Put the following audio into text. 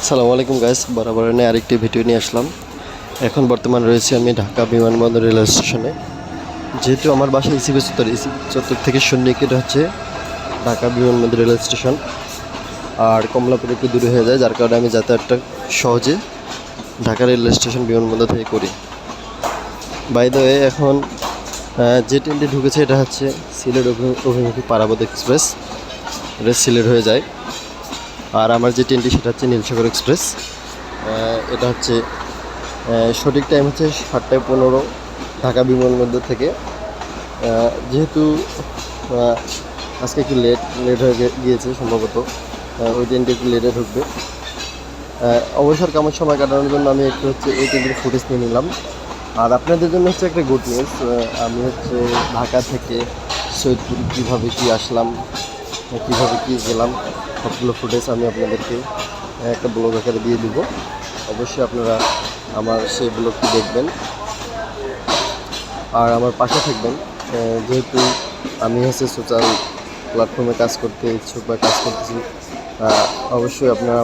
আসসালামু আলাইকুম গাইস, বরাবর নিয়ে আরেকটি ভিডিও নিয়ে আসলাম। এখন বর্তমান রয়েছে আমি ঢাকা বিমানবন্দর রেল স্টেশনে। যেহেতু আমার বাসা ইসিবি চত্বর থেকে সন্নিকটে হচ্ছে ঢাকা বিমানবন্দর রেল স্টেশন, আর কমলাপুর একটু দূরে হয়ে যায়, যার কারণে আমি যাতায়াতটা সহজে ঢাকা রেল স্টেশন বিমানবন্দর থেকে করি। বাই দ্য ওয়ে, এখন যে ট্রেনটি ঢুকেছে এটা হচ্ছে সিলেট অভিমুখী পারাবত এক্সপ্রেস। এটা সিলেট হয়ে যায়। আর আমার যে ট্রেনটি সেটা হচ্ছে নীলসাগর এক্সপ্রেস। এটা হচ্ছে সঠিক টাইম হচ্ছে 7:15 ঢাকা বিমানবন্দর থেকে। যেহেতু আজকে একটু লেট হয়ে গিয়েছে সম্ভবত, ওই ট্রেনটি একটু লেটে ঢুকবে। অবসর কামের সময় কাটানোর জন্য আমি একটু হচ্ছে এই ট্রেনটির ফুটেজ নিয়ে নিলাম। আর আপনাদের জন্য হচ্ছে একটা গুড নিউজ, আমি হচ্ছে ঢাকা থেকে সৈয়দপুর কীভাবে কী আসলাম, কীভাবে কী গেলাম, সবগুলো ফুটেজ আমি আপনাদেরকে একটা ব্লগ আকারে দিয়ে দিব। অবশ্যই আপনারা আমার সেই ব্লগটি দেখবেন আর আমার পাশে থাকবেন। যেহেতু আমি হচ্ছে সোশ্যাল প্ল্যাটফর্মে কাজ করতে ইচ্ছুক বা কাজ করতেছি, অবশ্যই আপনারা